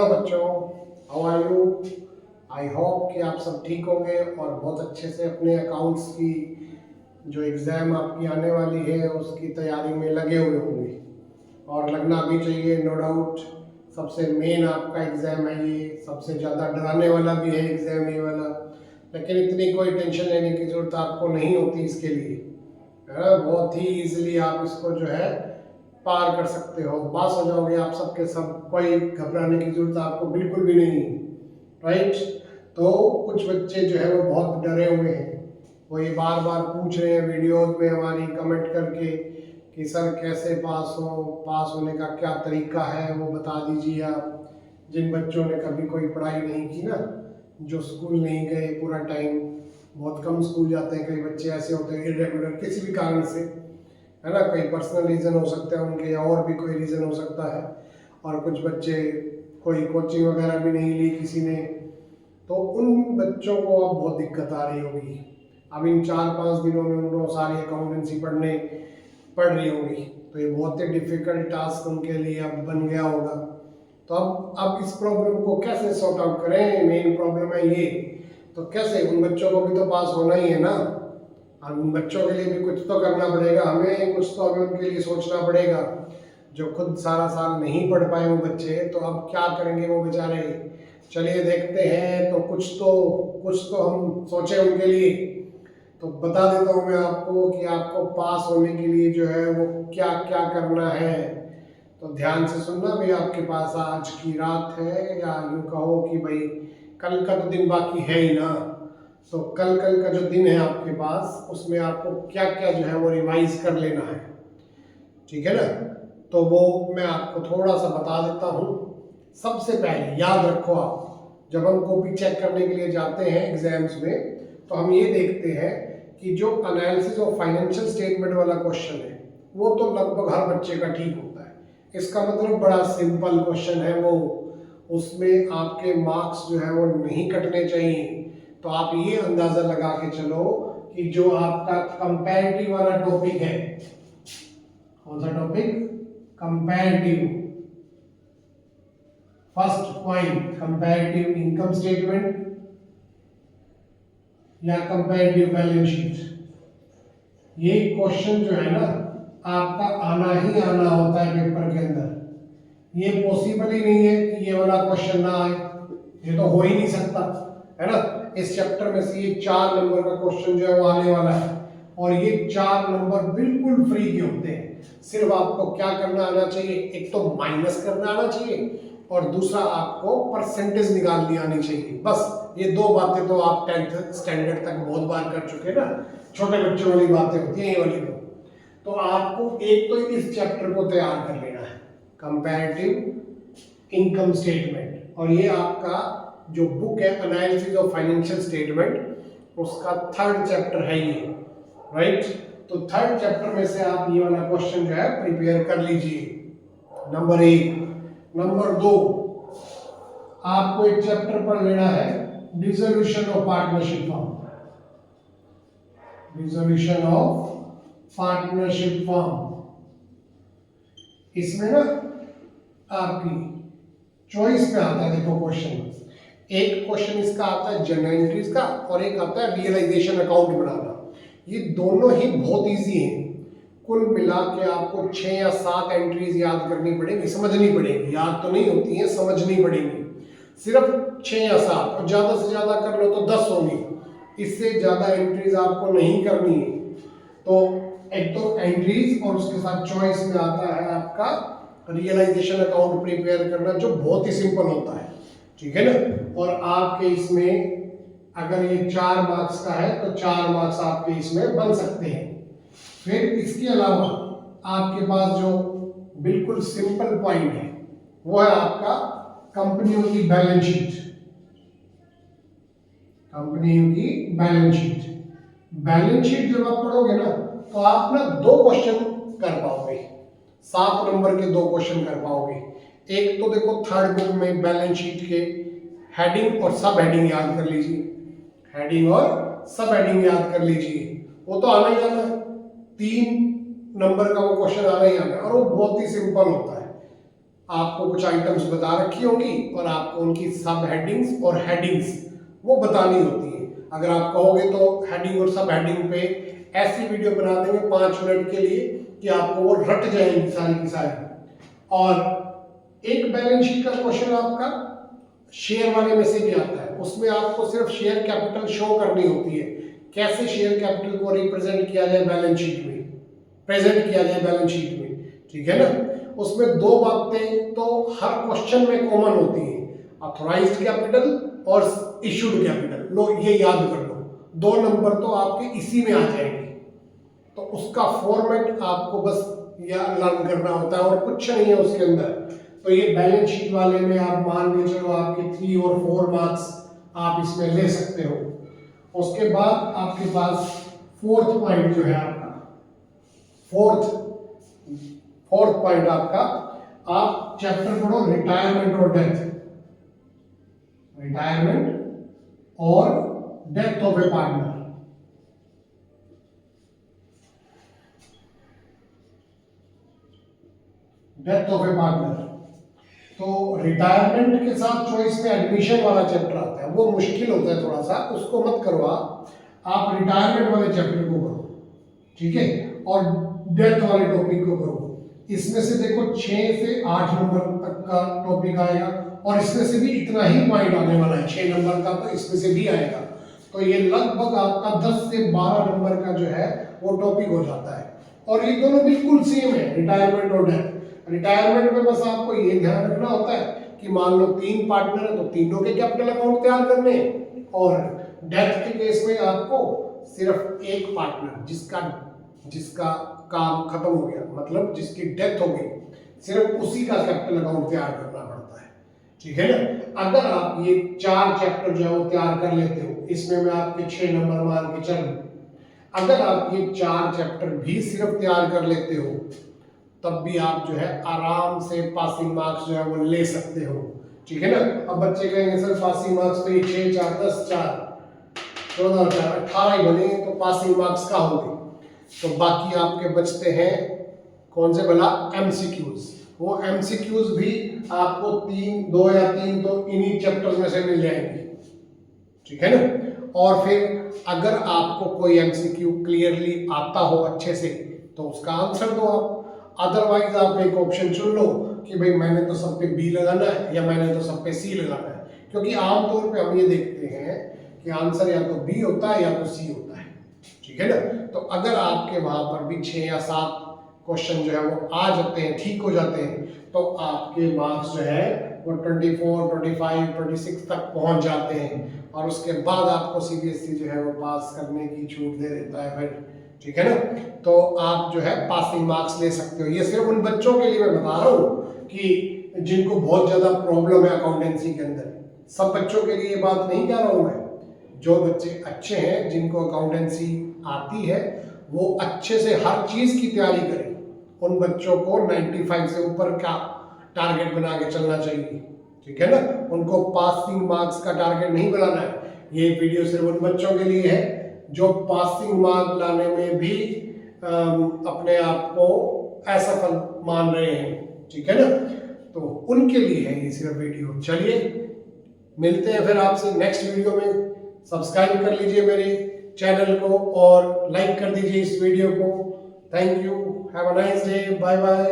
Hello बच्चों, how are you? I hope कि आप सब ठीक होंगे और बहुत अच्छे से अपने अकाउंट्स की जो एग्ज़ाम आपकी आने वाली है उसकी तैयारी में लगे हुए होंगे और लगना भी चाहिए, नो डाउट। सबसे मेन आपका एग्ज़ाम है ये, सबसे ज़्यादा डराने वाला भी है एग्ज़ाम ये वाला। लेकिन इतनी कोई टेंशन लेने की ज़रूरत आपको नहीं होती इसके लिए, है ना। बहुत ही ईजिली आप इसको जो है पार कर सकते हो, पास हो जाओगे आप सबके सब। कोई घबराने की जरूरत आपको बिल्कुल भी नहीं, राइट। तो कुछ बच्चे जो है वो बहुत डरे हुए हैं, वो ये बार बार पूछ रहे हैं वीडियोस में हमारी कमेंट करके कि सर कैसे पास हो, पास होने का क्या तरीका है वो बता दीजिए आप। जिन बच्चों ने कभी कोई पढ़ाई नहीं की ना, जो स्कूल नहीं गए पूरा टाइम, बहुत कम स्कूल जाते हैं, कई बच्चे ऐसे होते हैं इरेगुलर किसी भी कारण से, है ना। कोई पर्सनल रीज़न हो सकता है उनके, या और भी कोई रीज़न हो सकता है। और कुछ बच्चे कोई कोचिंग वगैरह भी नहीं ली किसी ने, तो उन बच्चों को अब बहुत दिक्कत आ रही होगी। अब इन 4-5 दिनों में उनको सारी अकाउंटेंसी पढ़ रही होगी, तो ये बहुत ही डिफ़िकल्ट टास्क उनके लिए अब बन गया होगा। तो अब इस प्रॉब्लम को कैसे सॉर्ट आउट करें, मेन प्रॉब्लम है ये। तो कैसे, उन बच्चों को भी तो पास होना ही है ना। अब उन बच्चों के लिए भी कुछ तो करना पड़ेगा हमें, कुछ तो हमें उनके लिए सोचना पड़ेगा। जो खुद सारा साल नहीं पढ़ पाए वो बच्चे, तो अब क्या करेंगे वो बेचारे। चलिए देखते हैं, तो कुछ तो हम सोचें उनके लिए। तो बता देता हूँ मैं आपको कि आपको पास होने के लिए जो है वो क्या क्या करना है। तो ध्यान से सुनना भाई, आपके पास आज की रात है, या यूँ कहो कि भाई कल का तो दिन बाकी है ही ना। तो कल का जो दिन है आपके पास, उसमें आपको क्या क्या जो है वो रिवाइज कर लेना है, ठीक है ना। तो वो मैं आपको थोड़ा सा बता देता हूँ। सबसे पहले याद रखो, आप जब हम कॉपी चेक करने के लिए जाते हैं एग्जाम्स में, तो हम ये देखते हैं कि जो एनालिसिस ऑफ फाइनेंशियल स्टेटमेंट वाला क्वेश्चन है वो तो लगभग हर बच्चे का ठीक होता है। इसका मतलब बड़ा सिंपल क्वेश्चन है वो, उसमें आपके मार्क्स जो है वो नहीं कटने चाहिए। तो आप ये अंदाजा लगा के चलो कि जो आपका कंपैरेटिव वाला टॉपिक है, कौन सा topic, comparative, first point comparative income statement या कंपैरेटिव बैलेंस शीट, ये क्वेश्चन जो है ना आपका आना ही आना होता है पेपर के अंदर। ये पॉसिबल ही नहीं है कि ये वाला क्वेश्चन ना आए, ये तो हो ही नहीं सकता, है ना। इस चैप्टर में से ये 4 नंबर का क्वेश्चन जो है वो आने वाला है, और ये 4 नंबर बिल्कुल फ्री के होते हैं। सिर्फ आपको क्या करना आना चाहिए, एक तो माइनस करना आना चाहिए और दूसरा आपको परसेंटेज निकालनी आनी चाहिए। बस ये 2 बातें तो आप 10th स्टैंडर्ड तक बहुत बार कर चुके ना, छोटे बच्चों वाली बातें होती हैं ये वाली। तो आपको एक तो इस चैप्टर को तैयार कर लेना है, कंपैरेटिव इनकम स्टेटमेंट। और ये आपका जो बुक है एनालिसिस ऑफ फाइनेंशियल स्टेटमेंट, उसका 3rd चैप्टर है ये, राइट। तो 3rd चैप्टर में से आप ये वाला क्वेश्चन जो है प्रिपेयर कर लीजिए, नंबर 1। नंबर 2, आपको एक चैप्टर पढ़ लेना है dissolution of partnership form, dissolution of partnership form. इसमें ना आपकी चॉइस में आता है, देखो क्वेश्चन, एक क्वेश्चन इसका आता है जनरल एंट्रीज का और एक आता है रियलाइजेशन अकाउंट बनाना। ये दोनों ही बहुत इजी हैं। कुल मिला के आपको 6 या 7 एंट्रीज याद करनी पड़ेगी, समझनी पड़ेगी, याद तो नहीं होती है, समझनी पड़ेगी। सिर्फ 6 या 7, और ज़्यादा से ज़्यादा कर लो तो 10 होंगी, इससे ज़्यादा एंट्रीज आपको नहीं करनी है। तो एक तो एंट्रीज और उसके साथ चॉइस में आता है आपका रियलाइजेशन अकाउंट प्रिपेयर करना, जो बहुत ही सिंपल होता है, ठीक है ना। और आपके इसमें अगर ये 4 मार्क्स का है तो 4 मार्क्स आपके इसमें बन सकते हैं। फिर इसके अलावा आपके पास जो बिल्कुल सिंपल पॉइंट है वो है आपका कंपनियों की बैलेंस शीट, कंपनियों की बैलेंस शीट। बैलेंस शीट जब आप पढ़ोगे ना, तो आप ना 2 क्वेश्चन कर पाओगे, 7 नंबर के 2 क्वेश्चन कर पाओगे। एक तो देखो 3rd बुक में बैलेंस शीट के हेडिंग और सब हेडिंग याद कर लीजिए, हेडिंग और सब हेडिंग याद कर लीजिए, वो तो आना ही आना है। 3 नंबर का वो क्वेश्चन आना ही आना है, और वो बहुत ही सिंपल होता है। आपको कुछ आइटम्स बता रखी होंगी और आपको उनकी सब हेडिंग्स और हेडिंग्स वो बतानी होती है। अगर आप कहोगे तो हेडिंग और सब हेडिंग पे ऐसी वीडियो बना देंगे 5 मिनट के लिए कि आपको वो रट जाएंगी सारी की सारी। और एक बैलेंस शीट का क्वेश्चन आपका शेयर वाले में से भी आता है, उसमें आपको सिर्फ शेयर कैपिटल शो करनी होती है, कैसे शेयर कैपिटल को रिप्रेजेंट किया जाए बैलेंस शीट में, प्रेजेंट किया जाए बैलेंस शीट में, ठीक है ना। उसमें दो बातें तो हर क्वेश्चन में कॉमन होती है, ऑथराइज्ड कैपिटल और इशूड कैपिटल। लो ये याद कर लो, 2 नंबर तो आपके इसी में आ जाएंगे। तो उसका फॉर्मेट आपको बस या लर्न करना होता है और कुछ नहीं है उसके अंदर। तो ये बैलेंस शीट वाले में आप मान के चलो आपके 3 और 4 मार्क्स आप इसमें ले सकते हो। उसके बाद आपके पास फोर्थ पॉइंट जो है आपका, फोर्थ पॉइंट आपका, आप चैप्टर पढ़ो रिटायरमेंट और डेथ, रिटायरमेंट और death of A partner. Death of A partner, तो रिटायरमेंट के साथ चॉइस में एडमिशन वाला चैप्टर आता है, वो मुश्किल होता है थोड़ा सा, उसको मत करो आप रिटायरमेंट वाले चैप्टर को करो, ठीक है, और डेथ वाले टॉपिक को करो। इसमें से देखो 6 से 8 नंबर तक का टॉपिक आएगा और इसमें से भी इतना ही पॉइंट आने वाला है, 6 नंबर का तो इसमें से भी आएगा। तो ये लगभग आपका 10 से 12 नंबर का जो है वो टॉपिक हो जाता है। और ये दोनों बिल्कुल सेम है, रिटायरमेंट और डेथ। रिटायरमेंट में बस आपको ये ध्यान रखना होता है कि मान लो 3 पार्टनर है तो तीनों के कैपिटल अकाउंट तैयार करने हैं, और डेथ के केस में आपको सिर्फ एक पार्टनर जिसका काम खत्म हो गया, मतलब जिसकी डेथ हो गई, सिर्फ उसी का कैपिटल अकाउंट तैयार करना पड़ता है, ठीक है ना। अगर आप ये 4 चैप्टर जो है वो तैयार कर लेते हो, इसमें मैं आपके 6 नंबर मान के चलूं, अगर आप ये 4 चैप्टर भी सिर्फ तैयार कर लेते हो तब भी आप जो है आराम से पासिंग मार्क्स जो है वो ले सकते हो, ठीक है ना। अब बच्चे कहेंगे सर पासिंग मार्क्स तो ये 6 4 10 4 14 18 ही बने तो पासिंग मार्क्स का होंगे। तो बाकी आपके बचते हैं कौन से भला, एमसीक्यूज। वो एमसीक्यूज भी आपको 2 या 3 तो इन्हीं चैप्टर्स में से मिल जाएंगे, ठीक है ना। और फिर अगर आपको कोई एमसीक्यू क्लियरली आता हो अच्छे से तो उसका आंसर दो आप, अदरवाइज आप एक ऑप्शन चुन लो कि भाई मैंने तो सब पे बी लगाना है या मैंने तो सब पे सी लगाना है, क्योंकि आमतौर पे हम ये देखते हैं कि आंसर या तो बी होता है या तो सी होता है, ठीक है ना। तो अगर आपके वहां पर भी 6 या 7 क्वेश्चन जो है वो आ जाते हैं, ठीक हो जाते हैं, तो आपके मार्क्स जो है वो 24 25 26 तक पहुंच जाते हैं, और उसके बाद आपको सीबीएसई जो है वो पास करने की छूट दे देता है फिर, ठीक है ना। तो आप जो है पासिंग मार्क्स ले सकते हो। ये सिर्फ उन बच्चों के लिए मैं बता रहा हूँ कि जिनको बहुत ज्यादा प्रॉब्लम है अकाउंटेंसी के अंदर, सब बच्चों के लिए ये बात नहीं कह रहा हूँ मैं। जो बच्चे अच्छे हैं, जिनको अकाउंटेंसी आती है, वो अच्छे से हर चीज की तैयारी करें, उन बच्चों को 95 से ऊपर का टारगेट बना के चलना चाहिए, ठीक है ना। उनको पासिंग मार्क्स का टारगेट नहीं बनाना है। ये वीडियो सिर्फ उन बच्चों के लिए है जो पासिंग मार्क लाने में भी अपने आप को असफल मान रहे हैं, ठीक है ना। तो उनके लिए है ये सिर्फ वीडियो। चलिए मिलते हैं फिर आपसे नेक्स्ट वीडियो में। सब्सक्राइब कर लीजिए मेरे चैनल को और लाइक कर दीजिए इस वीडियो को। Thank you, have a nice day, bye bye.